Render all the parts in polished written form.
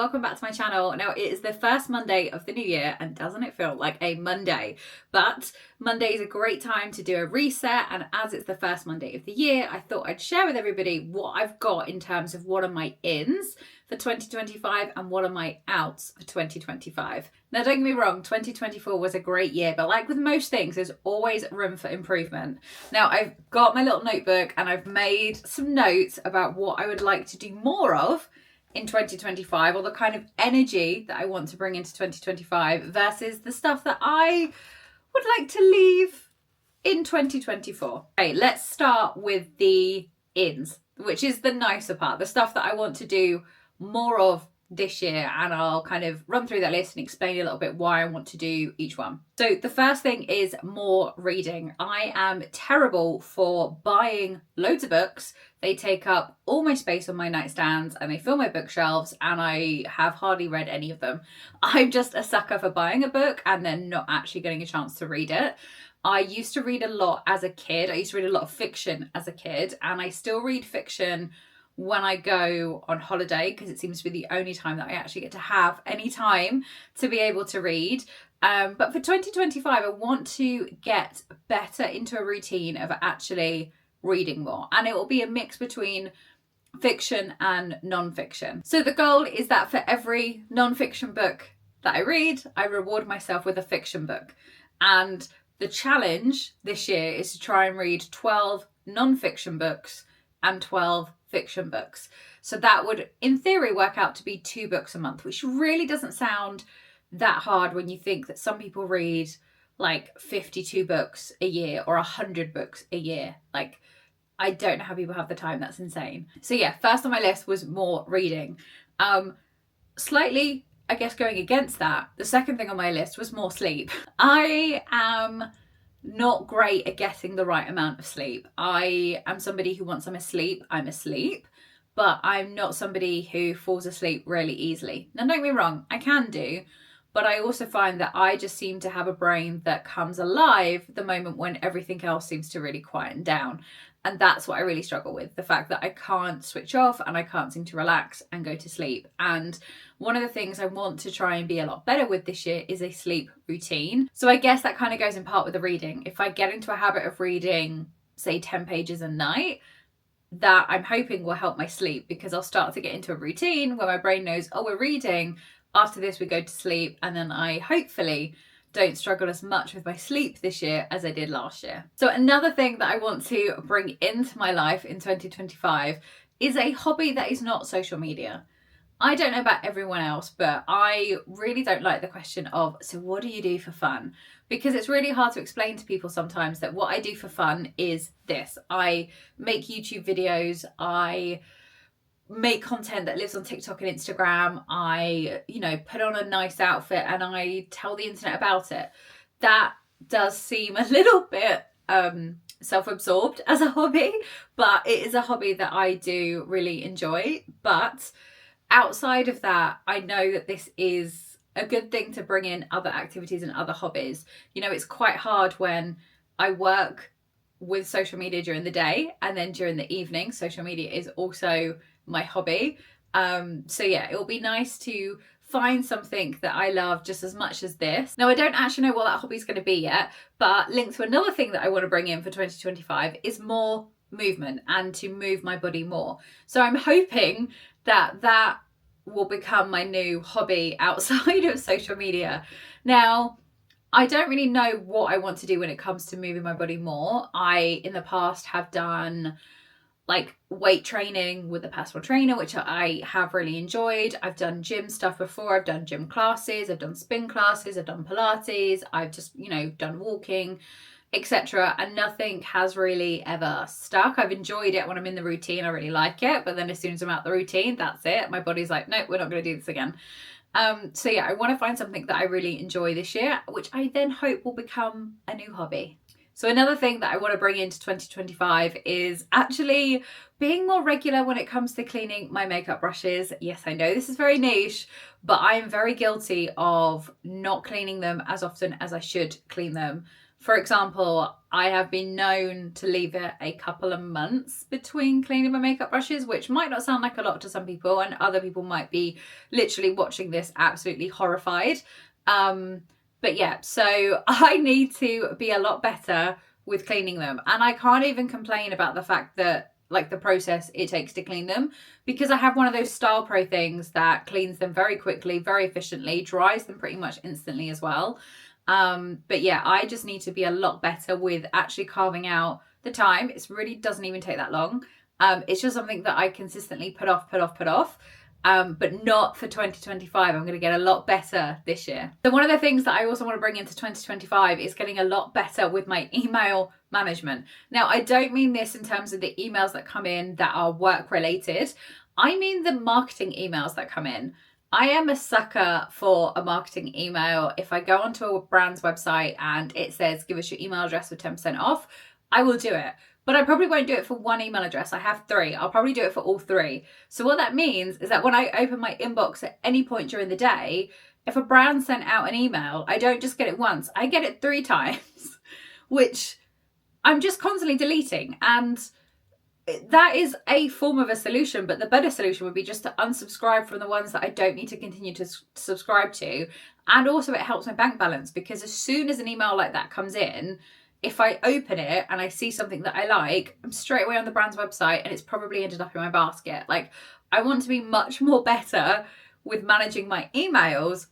welcome back to my channel. Now it is the first Monday of the new year, and doesn't it feel like a Monday? But Monday is a great time to do a reset, and as it's the first Monday of the year, I thought I'd share with everybody what I've got in terms of what are my ins for 2025 and what are my outs for 2025. Now don't get me wrong, 2024 was a great year, but like with most things, there's always room for improvement. Now I've got my little notebook and I've made some notes about what I would like to do more of in 2025, or the kind of energy that I want to bring into 2025 versus the stuff that I would like to leave in 2024. Okay, let's start with the ins, which is the nicer part, the stuff that I want to do more of this year, and I'll kind of run through that list and explain a little bit why I want to do each one. So the first thing is more reading. I am terrible for buying loads of books. They take up all my space on my nightstands and they fill my bookshelves, and I have hardly read any of them. I'm just a sucker for buying a book and then not actually getting a chance to read it. I used to read a lot as a kid. I used to read a lot of fiction as a kid, and I still read fiction when I go on holiday, because it seems to be the only time that I actually get to have any time to be able to read. But for 2025, I want to get better into a routine of actually reading more, and it will be a mix between fiction and non-fiction. So the goal is that for every non-fiction book that I read, I reward myself with a fiction book. And the challenge this year is to try and read 12 non-fiction books and 12 fiction books. So that would, in theory, work out to be 2 books a month, which really doesn't sound that hard when you think that some people read like 52 books a year or 100 books a year. Like, I don't know how people have the time. That's insane. So yeah, first on my list was more reading. Slightly, I guess, going against that, the second thing on my list was more sleep. I am not great at getting the right amount of sleep. I am somebody who, once I'm asleep, but I'm not somebody who falls asleep really easily. Now, don't get me wrong, I can do, but I also find that I just seem to have a brain that comes alive the moment when everything else seems to really quieten down. And that's what I really struggle with, the fact that I can't switch off and I can't seem to relax and go to sleep. And one of the things I want to try and be a lot better with this year is a sleep routine. So I guess that kind of goes in part with the reading. If I get into a habit of reading, say 10 pages a night, that I'm hoping will help my sleep, because I'll start to get into a routine where my brain knows, oh, we're reading, after this we go to sleep, and then I hopefully don't struggle as much with my sleep this year as I did last year. So another thing that I want to bring into my life in 2025 is a hobby that is not social media. I don't know about everyone else, but I really don't like the question of, so what do you do for fun? Because it's really hard to explain to people sometimes that what I do for fun is this. I make YouTube videos, I make content that lives on TikTok and Instagram, I, put on a nice outfit and I tell the internet about it. That does seem a little bit self-absorbed as a hobby, but it is a hobby that I do really enjoy. But outside of that, I know that this is a good thing to bring in other activities and other hobbies. It's quite hard when I work with social media during the day, and then during the evening, social media is also my hobby. So yeah, it'll be nice to find something that I love just as much as this. Now, I don't actually know what that hobby is going to be yet, but linked to another thing that I want to bring in for 2025 is more movement, and to move my body more. So I'm hoping that that will become my new hobby outside of social media. Now, I don't really know what I want to do when it comes to moving my body more. I, in the past, have done like weight training with a personal trainer, which I have really enjoyed. I've done gym stuff before. I've done gym classes, I've done spin classes, I've done Pilates, I've just, done walking, etc. And nothing has really ever stuck. I've enjoyed it when I'm in the routine. I really like it. But then as soon as I'm out the routine, that's it. My body's like, nope, we're not going to do this again. So yeah, I want to find something that I really enjoy this year, which I then hope will become a new hobby. So another thing that I want to bring into 2025 is actually being more regular when it comes to cleaning my makeup brushes. Yes, I know this is very niche, but I am very guilty of not cleaning them as often as I should clean them. For example, I have been known to leave it a couple of months between cleaning my makeup brushes, which might not sound like a lot to some people, and other people might be literally watching this absolutely horrified. But yeah, so I need to be a lot better with cleaning them. And I can't even complain about the fact that, like, the process it takes to clean them, because I have one of those Style Pro things that cleans them very quickly, very efficiently, dries them pretty much instantly as well. But yeah, I just need to be a lot better with actually carving out the time. It really doesn't even take that long. It's just something that I consistently put off. But not for 2025. I'm going to get a lot better this year. So one of the things that I also want to bring into 2025 is getting a lot better with my email management. Now, I don't mean this in terms of the emails that come in that are work related. I mean the marketing emails that come in. I am a sucker for a marketing email. If I go onto a brand's website and it says, give us your email address for 10% off, I will do it. But I probably won't do it for one email address. I have 3. I'll probably do it for all 3. So what that means is that when I open my inbox at any point during the day, if a brand sent out an email, I don't just get it once. I get it 3 times, which I'm just constantly deleting. And that is a form of a solution, but the better solution would be just to unsubscribe from the ones that I don't need to continue to subscribe to. And also it helps my bank balance, because as soon as an email like that comes in, if I open it and I see something that I like, I'm straight away on the brand's website and it's probably ended up in my basket. Like, I want to be much more better with managing my emails.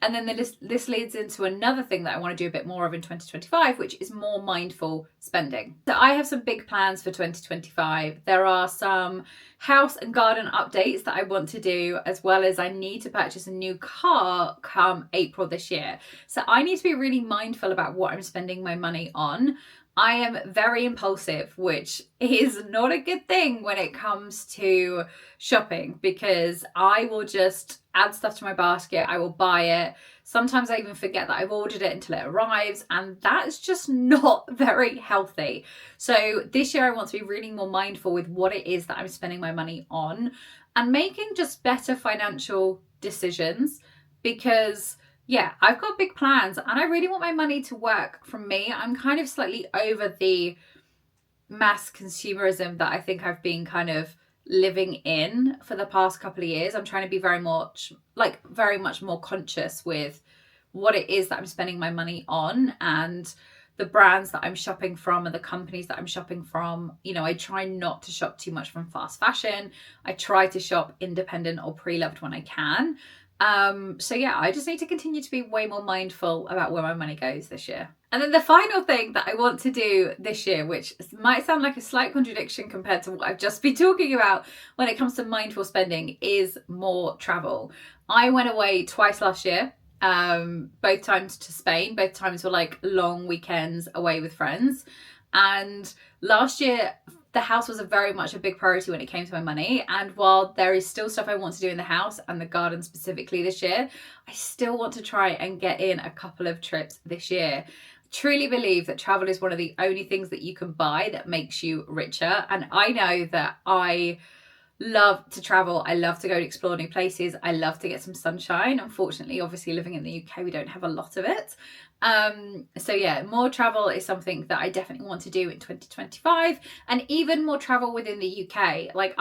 And then this leads into another thing that I want to do a bit more of in 2025, which is more mindful spending. So I have some big plans for 2025. There are some house and garden updates that I want to do, as well as I need to purchase a new car come April this year. So I need to be really mindful about what I'm spending my money on. I am very impulsive, which is not a good thing when it comes to shopping, because I will just add stuff to my basket. I will buy it. Sometimes I even forget that I've ordered it until it arrives, and that's just not very healthy. So this year I want to be really more mindful with what it is that I'm spending my money on and making just better financial decisions, because yeah, I've got big plans and I really want my money to work for me. I'm kind of slightly over the mass consumerism that I think I've been kind of living in for the past couple of years. I'm trying to be very much more conscious with what it is that I'm spending my money on, and the brands that I'm shopping from and the companies that I'm shopping from. You know, I try not to shop too much from fast fashion. I try to shop independent or pre-loved when I can. So yeah, I just need to continue to be way more mindful about where my money goes this year. And then the final thing that I want to do this year, which might sound like a slight contradiction compared to what I've just been talking about when it comes to mindful spending, is more travel. I went away twice last year, both times to Spain. Both times were like long weekends away with friends. And last year, the house was very much a big priority when it came to my money. And while there is still stuff I want to do in the house and the garden specifically this year, I still want to try and get in a couple of trips this year. Truly believe that travel is one of the only things that you can buy that makes you richer. And I know that I love to travel. I love to go to explore new places. I love to get some sunshine. Unfortunately, obviously living in the UK, we don't have a lot of it. So yeah, more travel is something that I definitely want to do in 2025, and even more travel within the UK. Like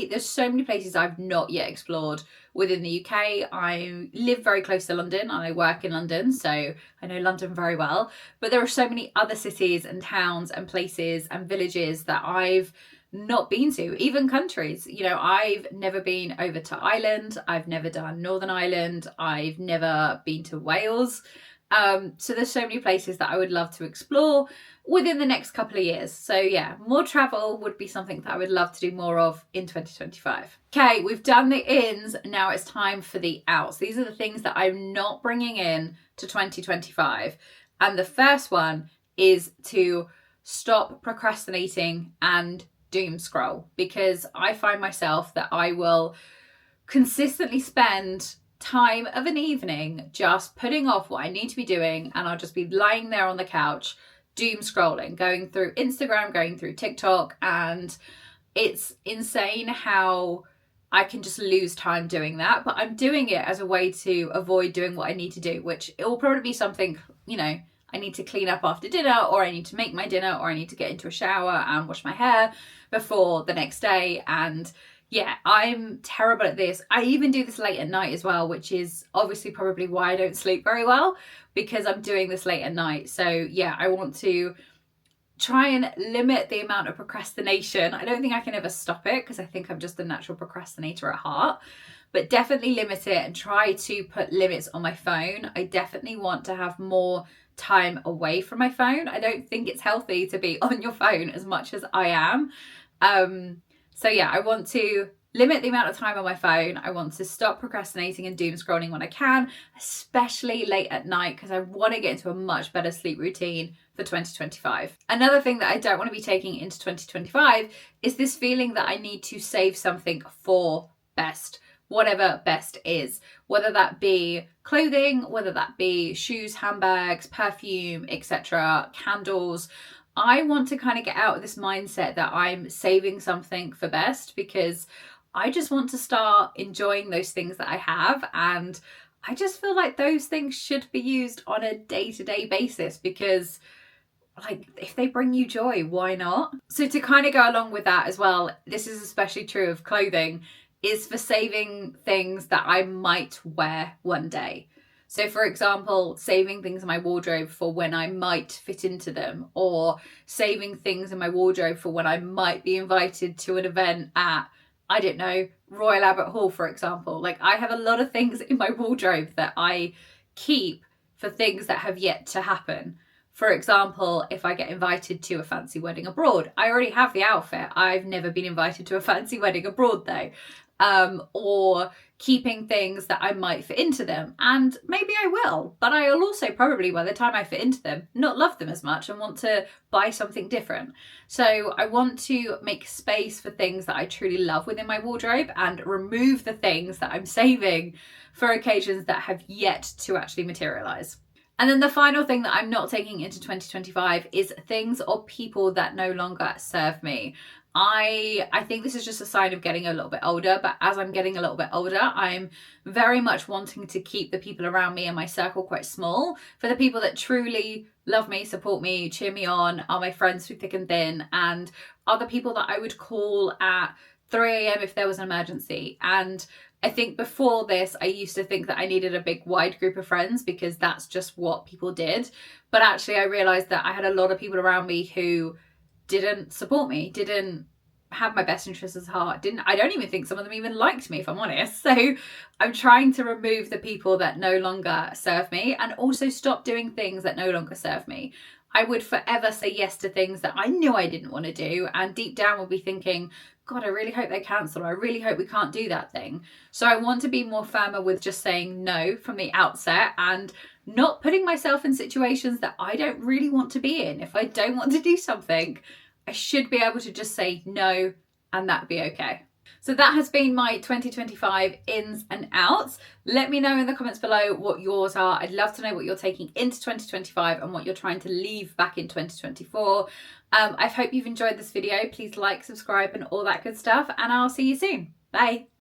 there's so many places I've not yet explored within the UK. I live very close to London and I work in London, so I know London very well, but there are so many other cities and towns and places and villages that I've not been to, even countries. You know, I've never been over to Ireland. I've never done Northern Ireland. I've never been to Wales. So there's so many places that I would love to explore within the next couple of years. So yeah, more travel would be something that I would love to do more of in 2025. Okay, we've done the ins. Now it's time for the outs. These are the things that I'm not bringing in to 2025. And the first one is to stop procrastinating and doom scroll, because I find myself that I will consistently spend time of an evening just putting off what I need to be doing, and I'll just be lying there on the couch doom scrolling, going through Instagram, going through TikTok, and it's insane how I can just lose time doing that. But I'm doing it as a way to avoid doing what I need to do, which it will probably be something, you know, I need to clean up after dinner, or I need to make my dinner, or I need to get into a shower and wash my hair before the next day. And yeah, I'm terrible at this. I even do this late at night as well, which is obviously probably why I don't sleep very well, because I'm doing this late at night. So yeah, I want to try and limit the amount of procrastination. I don't think I can ever stop it, because I think I'm just a natural procrastinator at heart, but definitely limit it and try to put limits on my phone. I definitely want to have more time away from my phone. I don't think it's healthy to be on your phone as much as I am. So yeah, I want to limit the amount of time on my phone. I want to stop procrastinating and doom scrolling when I can, especially late at night, because I want to get into a much better sleep routine for 2025. Another thing that I don't want to be taking into 2025 is this feeling that I need to save something for best, whatever best is, whether that be clothing, whether that be shoes, handbags, perfume, etc., candles. I want to kind of get out of this mindset that I'm saving something for best, because I just want to start enjoying those things that I have. And I just feel like those things should be used on a day-to-day basis, because like, if they bring you joy, why not? So to kind of go along with that as well, this is especially true of clothing, is for saving things that I might wear one day. So for example, saving things in my wardrobe for when I might fit into them, or saving things in my wardrobe for when I might be invited to an event at, I don't know, Royal Albert Hall, for example. Like, I have a lot of things in my wardrobe that I keep for things that have yet to happen. For example, if I get invited to a fancy wedding abroad, I already have the outfit. I've never been invited to a fancy wedding abroad though. Or keeping things that I might fit into them, and maybe I will, but I'll also probably, by the time I fit into them, not love them as much and want to buy something different. So I want to make space for things that I truly love within my wardrobe, and remove the things that I'm saving for occasions that have yet to actually materialize. And then the final thing that I'm not taking into 2025 is things or people that no longer serve me. I think this is just a sign of getting a little bit older, but as I'm getting a little bit older, I'm very much wanting to keep the people around me and my circle quite small. For the people that truly love me, support me, cheer me on, are my friends through thick and thin, and are the people that I would call at 3 a.m. if there was an emergency. And I think before this, I used to think that I needed a big wide group of friends, because that's just what people did. But actually I realized that I had a lot of people around me who didn't support me, didn't have my best interests at heart, I don't even think some of them even liked me, if I'm honest. So I'm trying to remove the people that no longer serve me, and also stop doing things that no longer serve me. I would forever say yes to things that I knew I didn't want to do, and deep down would be thinking, God, I really hope they cancel, or I really hope we can't do that thing. So I want to be more firmer with just saying no from the outset, and not putting myself in situations that I don't really want to be in. If I don't want to do something, I should be able to just say no, and that'd be okay. So that has been my 2025 ins and outs. Let me know in the comments below what yours are. I'd love to know what you're taking into 2025 and what you're trying to leave back in 2024. I hope you've enjoyed this video. Please like, subscribe, and all that good stuff, and I'll see you soon. Bye.